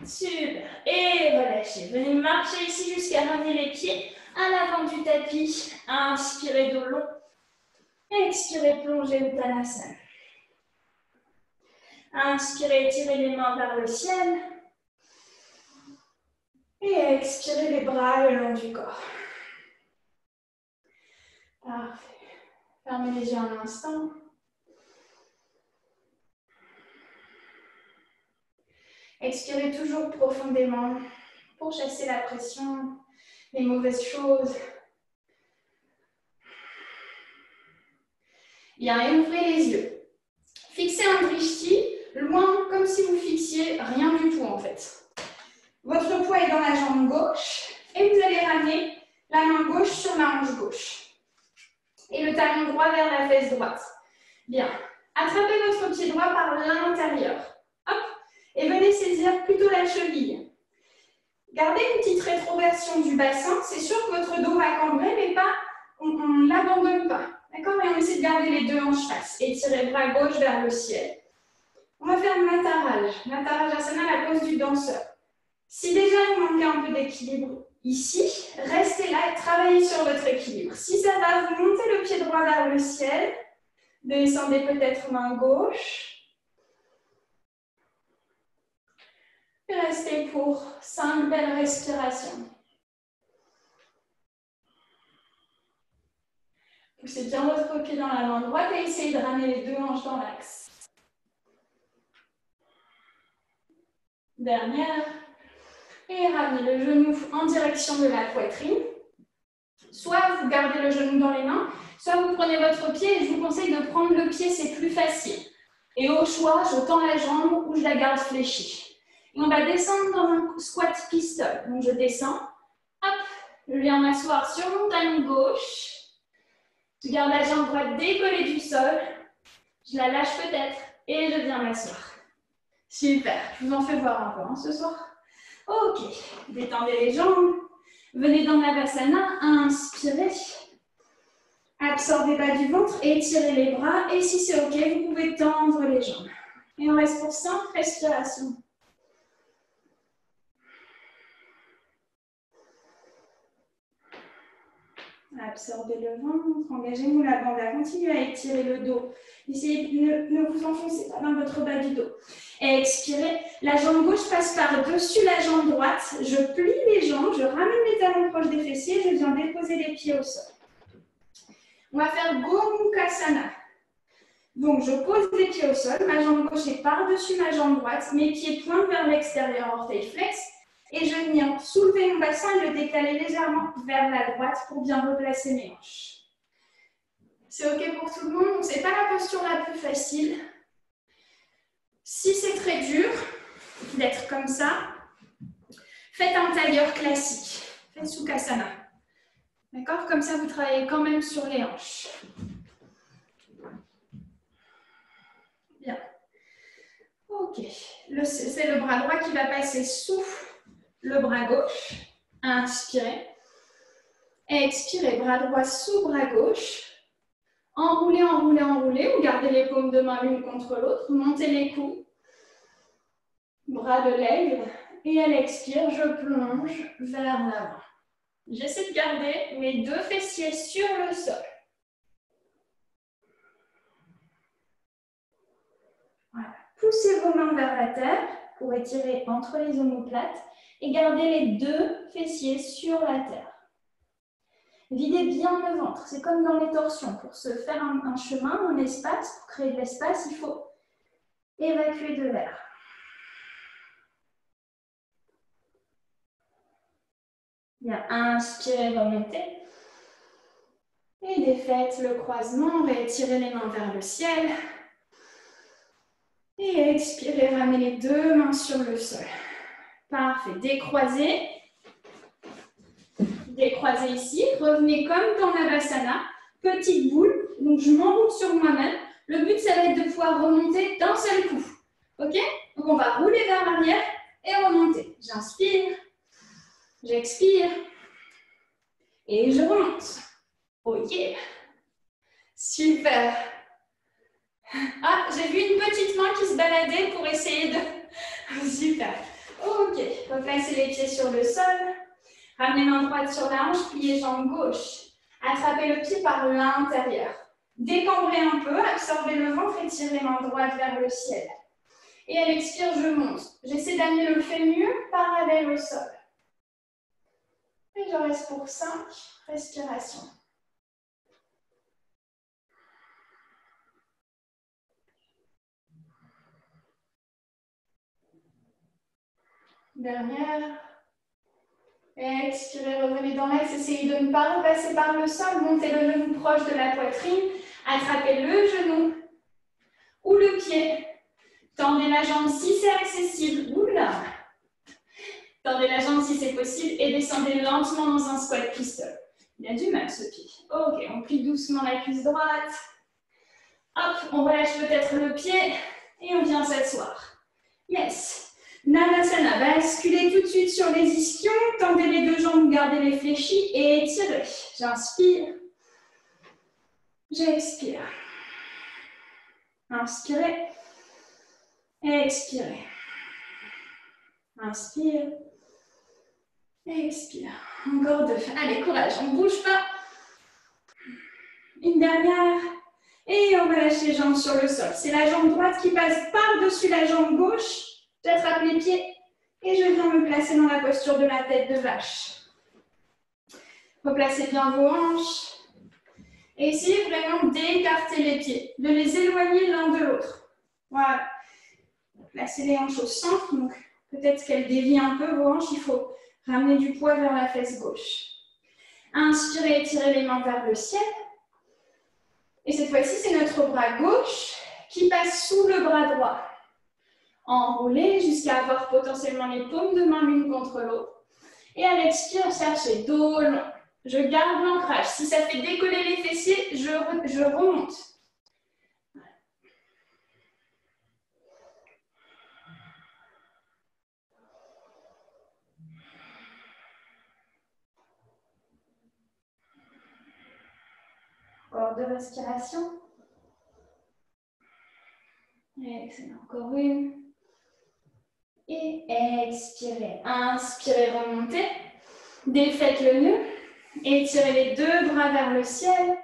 Super, et relâchez. Venez marcher ici jusqu'à ramener les pieds à l'avant du tapis. Inspirez dos long. Expirez, plongez Uttanasana. Inspirez, étirez les mains vers le ciel. Et expirez les bras le long du corps. Parfait. Fermez les yeux un instant. Expirez toujours profondément pour chasser la pression, les mauvaises choses. Bien, et ouvrez les yeux. Fixez un drishti loin, comme si vous fixiez rien du tout en fait. Votre poids est dans la jambe gauche et vous allez ramener la main gauche sur la hanche gauche. Et le talon droit vers la fesse droite. Bien. Attrapez votre pied droit par l'intérieur. Hop. Et venez saisir plutôt la cheville. Gardez une petite rétroversion du bassin. C'est sûr que votre dos va cambrer, mais pas, on ne l'abandonne pas. D'accord? Et on essaie de garder les deux hanches face. Étirez bras gauche vers le ciel. On va faire Nataraj. Nataraj Asana, la pose du danseur. Si déjà vous manquez un peu d'équilibre ici, restez là et travaillez sur votre équilibre. Si ça va, vous montez le pied droit vers le ciel. Descendez peut-être main gauche. Et restez pour 5 belles respirations. Poussez bien votre pied dans la main droite et essayez de ramener les deux hanches dans l'axe. Dernière. Et ramenez le genou en direction de la poitrine. Soit vous gardez le genou dans les mains, soit vous prenez votre pied et je vous conseille de prendre le pied, c'est plus facile. Et au choix, je tends la jambe ou je la garde fléchie. Et on va descendre dans un squat pistol. Donc je descends, hop, je viens m'asseoir sur mon talon gauche. Je garde la jambe droite décollée du sol. Je la lâche peut-être et je viens m'asseoir. Super, je vous en fais voir un peu hein, ce soir. Ok, détendez les jambes. Venez dans Navasana, inspirez. Absorbez bas du ventre, étirez les bras. Et si c'est ok, vous pouvez tendre les jambes. Et on reste pour 5 respirations. Absorbez le ventre, engagez-vous la bande à continuer à étirer le dos. Essayez de ne vous enfoncer pas dans votre bas du dos. Et expirez, la jambe gauche passe par-dessus la jambe droite. Je plie les jambes, je ramène les talons proches des fessiers, je viens déposer les pieds au sol. On va faire Gomukhasana. Donc je pose les pieds au sol, ma jambe gauche est par-dessus ma jambe droite, mes pieds pointent vers l'extérieur, orteil flex. Et je viens soulever mon bassin et le décaler légèrement vers la droite pour bien replacer mes hanches. C'est ok pour tout le monde, ce n'est pas la posture la plus facile. Si c'est très dur d'être comme ça, faites un tailleur classique. Faites Sukhasana. D'accord? Comme ça, vous travaillez quand même sur les hanches. Bien. Ok. C'est le bras droit qui va passer sous le bras gauche. Inspirez. Expirez, bras droit sous bras gauche. Enroulez, enroulez, enroulez. Vous gardez les paumes de main l'une contre l'autre. Montez les coudes. Bras de l'aigle. Et à l'expire, je plonge vers l'avant. J'essaie de garder mes deux fessiers sur le sol. Voilà. Poussez vos mains vers la terre pour étirer entre les omoplates et gardez les deux fessiers sur la terre. Videz bien le ventre, c'est comme dans les torsions. Pour se faire un chemin, un espace, pour créer de l'espace, il faut évacuer de l'air. Bien, inspirez, remontez. Et défaites le croisement, rétirez les mains vers le ciel. Et expirez, ramenez les deux mains sur le sol. Parfait, décroisez. Décroisez ici, revenez comme dans Navasana, petite boule, donc je m'enroule sur moi-même. Le but, ça va être de pouvoir remonter d'un seul coup. Ok? Donc on va rouler vers l'arrière et remonter. J'inspire, j'expire et je remonte. Ok. Super. Ah, j'ai vu une petite main qui se baladait pour essayer de... Super. Ok, replacez les pieds sur le sol. Ramenez main droite sur la hanche, pliez jambe gauche. Attrapez le pied par l'intérieur. Décambrez un peu, absorbez le ventre et tirez main droite vers le ciel. Et à l'expire, je monte. J'essaie d'amener le fémur parallèle au sol. Et je reste pour 5 respirations. Dernière. Expirez, revenez dans l'axe. Essayez de ne pas repasser par le sol. Montez le genou proche de la poitrine. Attrapez le genou ou le pied. Tendez la jambe si c'est accessible. Oula. Tendez la jambe si c'est possible et descendez lentement dans un squat pistol. Il y a du mal ce pied. Ok, on plie doucement la cuisse droite. Hop, on relâche peut-être le pied et on vient s'asseoir. Yes. Navasana, basculez tout de suite sur les ischions, tendez les deux jambes, gardez les fléchis et étirez. J'inspire, j'expire. Inspirez, expirez. Inspire, expire. Encore deux. Allez, courage, on ne bouge pas. Une dernière. Et on va lâcher les jambes sur le sol. C'est la jambe droite qui passe par-dessus la jambe gauche. J'attrape les pieds et je viens me placer dans la posture de la tête de vache. Replacez bien vos hanches. Et essayez vraiment d'écarter les pieds, de les éloigner l'un de l'autre. Voilà. Placez les hanches au centre. Donc peut-être qu'elles dévient un peu vos hanches. Il faut ramener du poids vers la fesse gauche. Inspirez, étirez les mains vers le ciel. Et cette fois-ci, c'est notre bras gauche qui passe sous le bras droit. Enroulez jusqu'à avoir potentiellement les paumes de main l'une contre l'autre. Et à l'expire, cherchez dos long. Je garde l'ancrage. Si ça fait décoller les fessiers, je remonte. Encore deux respirations. Excellent. Encore une. Et expirez. Inspirez, remontez. Défaites le nœud. Étirez les deux bras vers le ciel.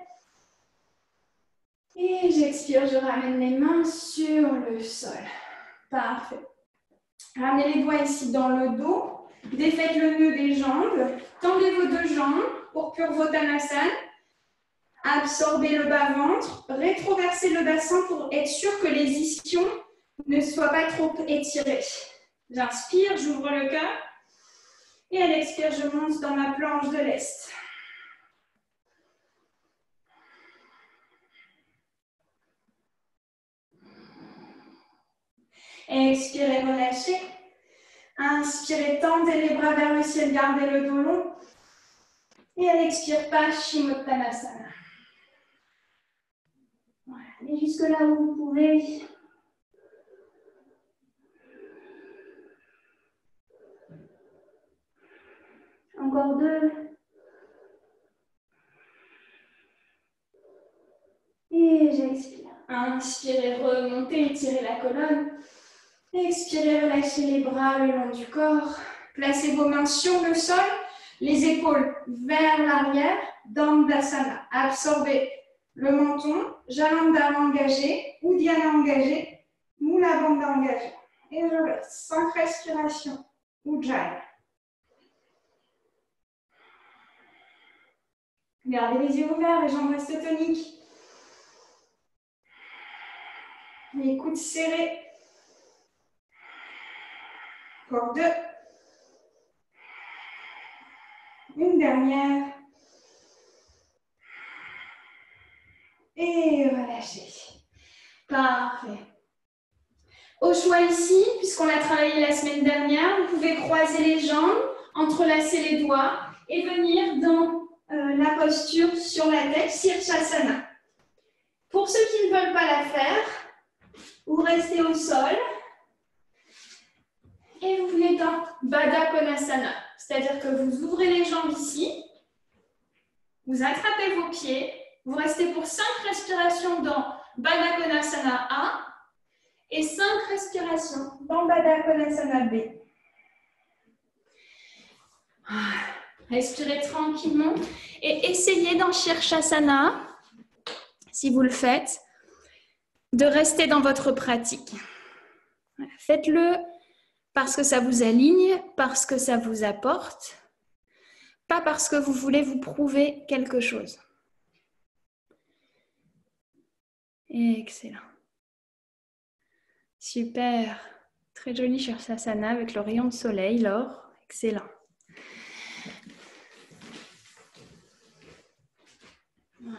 Et j'expire, je ramène les mains sur le sol. Parfait. Ramenez les doigts ici dans le dos. Défaites le nœud des jambes. Tendez vos deux jambes pour Purvottanasana. Absorbez le bas-ventre. Rétroversez le bassin pour être sûr que les ischions ne soient pas trop étirés. J'inspire, j'ouvre le cœur. Et à l'expire, je monte dans ma planche de l'Est. Expirez, relâchez. Inspirez, tendez les bras vers le ciel, gardez le dos long. Et à l'expire, Paschimottanasana. Voilà, allez jusque là où vous pouvez. Encore deux. Et j'expire. Inspirez, remontez, étirez la colonne. Expirez, relâchez les bras le long du corps. Placez vos mains sur le sol, les épaules vers l'arrière, Dandasana. Absorbez le menton, Jalandhara engagé, Uddiyana engagé, Mula Bandha engagé. Et je laisse 5 respirations, Ujjayi. Gardez les yeux ouverts, les jambes restent toniques. Les coudes serrés. Encore deux. Une dernière. Et relâchez. Parfait. Au choix ici, puisqu'on l'a travaillé la semaine dernière, vous pouvez croiser les jambes, entrelacer les doigts et venir dans la posture sur la tête, Sirsasana. Pour ceux qui ne veulent pas la faire, vous restez au sol et vous venez dans Baddha Konasana. C'est-à-dire que vous ouvrez les jambes ici, vous attrapez vos pieds, vous restez pour 5 respirations dans Baddha Konasana A et 5 respirations dans Baddha Konasana B. Respirez tranquillement et essayez dans Shirshasana, si vous le faites, de rester dans votre pratique. Faites-le parce que ça vous aligne, parce que ça vous apporte, pas parce que vous voulez vous prouver quelque chose. Excellent. Super. Très joli Sirsasana avec le rayon de soleil, l'or. Excellent. Voilà.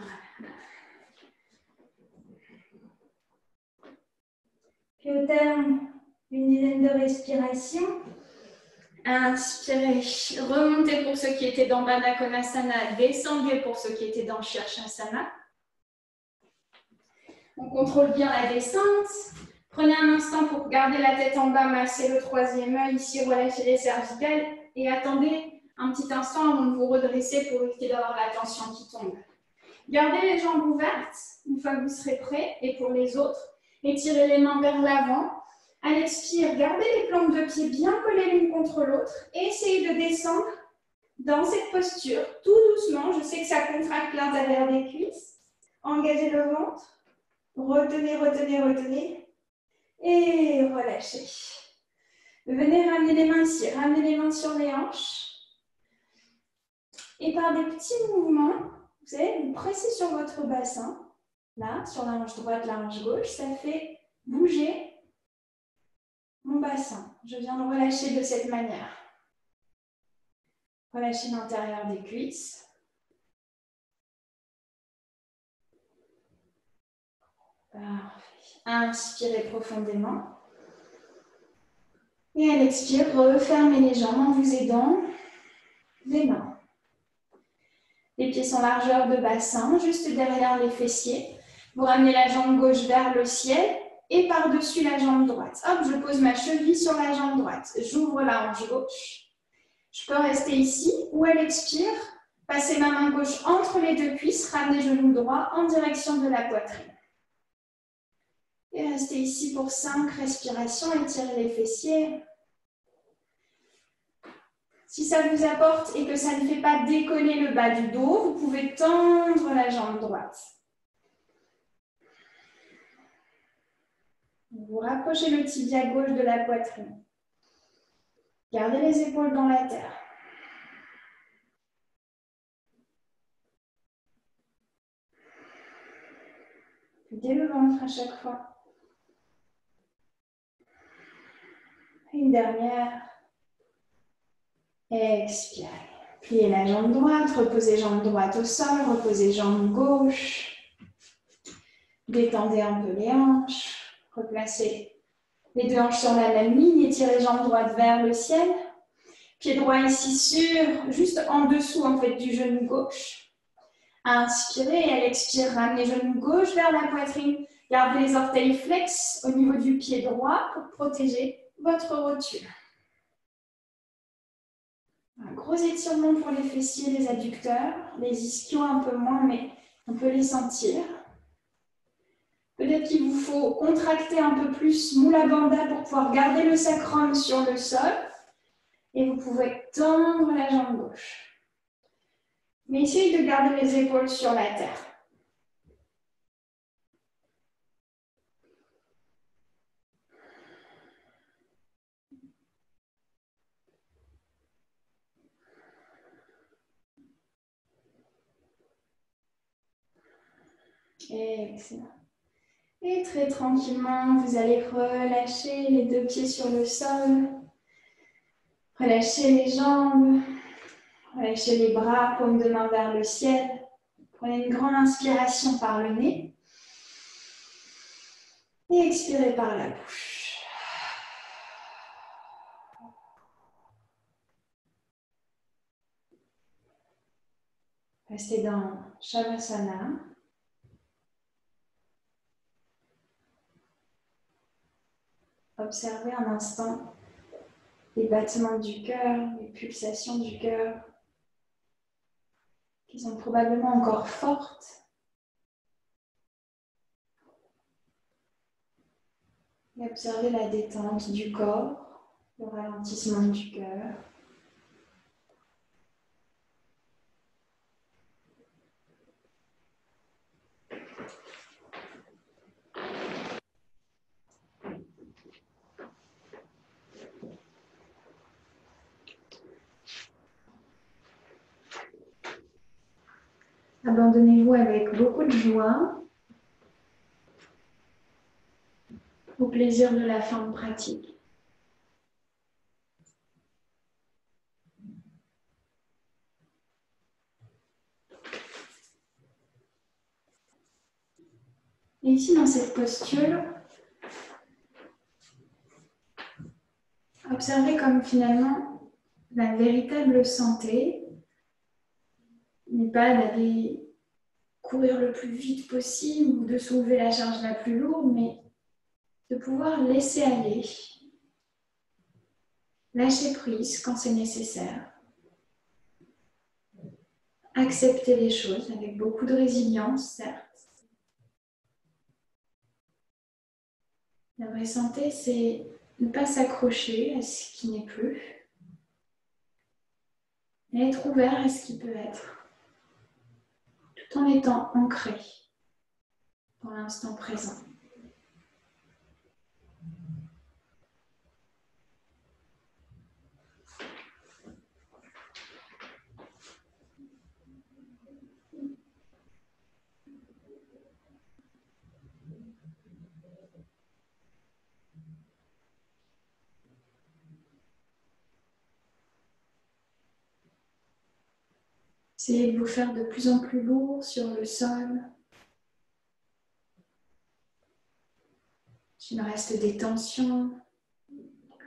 Puis au terme d'une dizaine de respirations, inspirez, remontez pour ceux qui étaient dans Baddha Konasana, descendez pour ceux qui étaient dans Sirsasana. On contrôle bien la descente. Prenez un instant pour garder la tête en bas, masser le troisième œil, ici relâchez les cervicales et attendez un petit instant avant de vous redresser pour éviter d'avoir la tension qui tombe. Gardez les jambes ouvertes une fois que vous serez prêts et pour les autres, étirez les mains vers l'avant. À l'expire, gardez les plantes de pied bien collées l'une contre l'autre et essayez de descendre dans cette posture tout doucement. Je sais que ça contracte l'intérieur des cuisses. Engagez le ventre. Retenez, retenez, retenez. Et relâchez. Venez ramener les mains ici. Ramenez les mains sur les hanches. Et par des petits mouvements, vous savez, vous pressez sur votre bassin. Là, sur la hanche droite, la hanche gauche. Ça fait bouger mon bassin. Je viens de relâcher de cette manière. Relâchez l'intérieur des cuisses. Parfait. Inspirez profondément. Et à l'expire, refermez les jambes en vous aidant les mains. Les pieds sont largeur de bassin, juste derrière les fessiers. Vous ramenez la jambe gauche vers le ciel et par-dessus la jambe droite. Hop, je pose ma cheville sur la jambe droite. J'ouvre la hanche gauche. Je peux rester ici ou à l'expire, passer ma main gauche entre les deux cuisses, ramener genou droit en direction de la poitrine. Et restez ici pour 5 respirations, étirez les fessiers. Si ça vous apporte et que ça ne fait pas décoller le bas du dos, vous pouvez tendre la jambe droite. Vous rapprochez le tibia gauche de la poitrine. Gardez les épaules dans la terre. Pliez le ventre à chaque fois. Une dernière. Expirez. Pliez la jambe droite, reposez jambe droite au sol, reposez jambe gauche. Détendez un peu les hanches. Replacez les deux hanches sur la même ligne, étirez jambe droite vers le ciel. Pied droit ici sur, juste en dessous en fait du genou gauche. Inspirez et à l'expire, ramenez genou gauche vers la poitrine. Gardez les orteils flex au niveau du pied droit pour protéger votre rotule. Un gros étirement pour les fessiers, les adducteurs, les ischios un peu moins, mais on peut les sentir. Peut-être qu'il vous faut contracter un peu plus Mula Bandha pour pouvoir garder le sacrum sur le sol. Et vous pouvez tendre la jambe gauche. Mais essayez de garder les épaules sur la terre. Excellent. Et très tranquillement, vous allez relâcher les deux pieds sur le sol. Relâchez les jambes. Relâchez les bras, paume de main vers le ciel. Prenez une grande inspiration par le nez. Et expirez par la bouche. Restez dans Shavasana. Observez un instant les battements du cœur, les pulsations du cœur, qui sont probablement encore fortes. Et observez la détente du corps, le ralentissement du cœur. Abandonnez-vous avec beaucoup de joie au plaisir de la fin de pratique. Et ici, dans cette posture, observez comme finalement la véritable santé n'est pas d'aller courir le plus vite possible ou de soulever la charge la plus lourde, mais de pouvoir laisser aller, lâcher prise quand c'est nécessaire, accepter les choses avec beaucoup de résilience, certes. La vraie santé, c'est ne pas s'accrocher à ce qui n'est plus, et être ouvert à ce qui peut être, tout en étant ancré dans l'instant présent. Essayez de vous faire de plus en plus lourd sur le sol. S'il reste des tensions,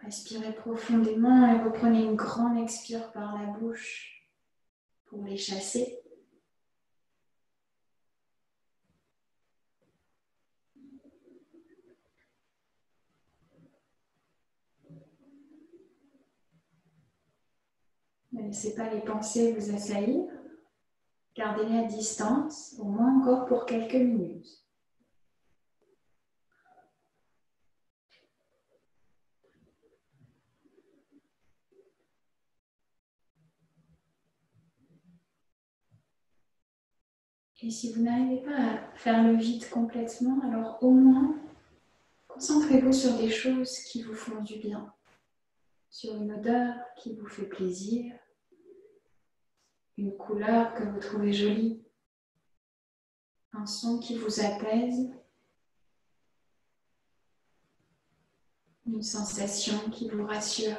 respirez profondément et reprenez une grande expire par la bouche pour les chasser. Ne laissez pas les pensées vous assaillir. Gardez-les à distance, au moins encore pour quelques minutes. Et si vous n'arrivez pas à faire le vide complètement, alors au moins, concentrez-vous sur des choses qui vous font du bien, sur une odeur qui vous fait plaisir, une couleur que vous trouvez jolie, un son qui vous apaise, une sensation qui vous rassure.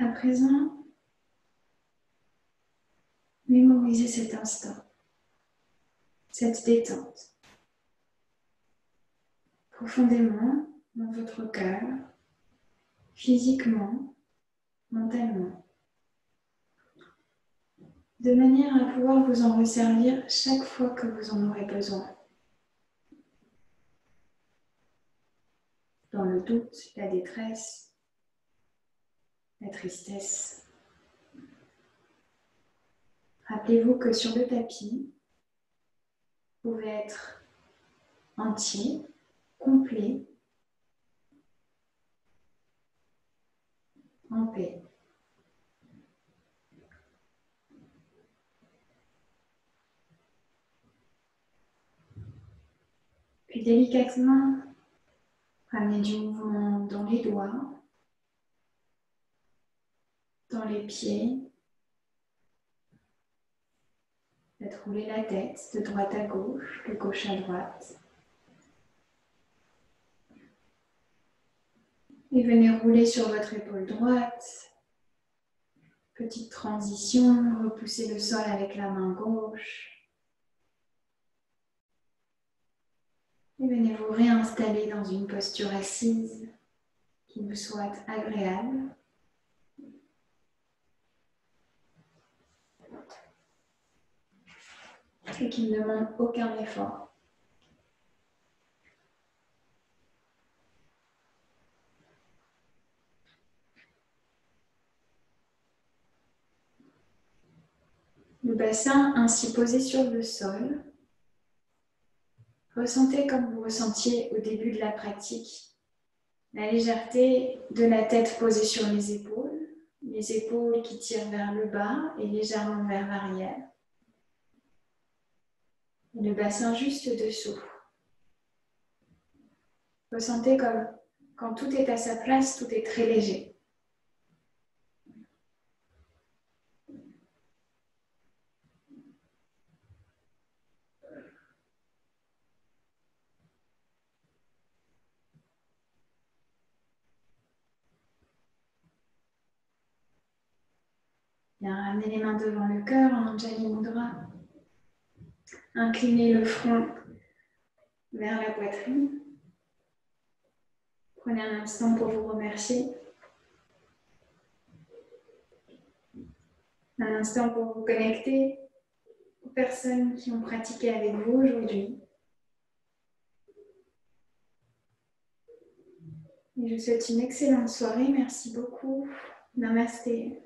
À présent, mémorisez cet instant, cette détente, profondément dans votre cœur, physiquement, mentalement, de manière à pouvoir vous en resservir chaque fois que vous en aurez besoin. Dans le doute, la détresse, la tristesse. Rappelez-vous que sur le tapis, vous pouvez être entier, complet, en paix. Puis délicatement, ramenez du mouvement dans les doigts, dans les pieds. Faites rouler la tête de droite à gauche, de gauche à droite. Et venez rouler sur votre épaule droite. Petite transition, repoussez le sol avec la main gauche. Et venez vous réinstaller dans une posture assise qui vous soit agréable. Et qui ne demande aucun effort. Le bassin ainsi posé sur le sol. Ressentez comme vous ressentiez au début de la pratique la légèreté de la tête posée sur les épaules qui tirent vers le bas et légèrement vers l'arrière. Le bassin juste dessous. Ressentez comme quand tout est à sa place, tout est très léger. Bien, ramenez les mains devant le cœur en Anjali Mudra. Inclinez le front vers la poitrine. Prenez un instant pour vous remercier. Un instant pour vous connecter aux personnes qui ont pratiqué avec vous aujourd'hui. Et je vous souhaite une excellente soirée. Merci beaucoup. Namasté.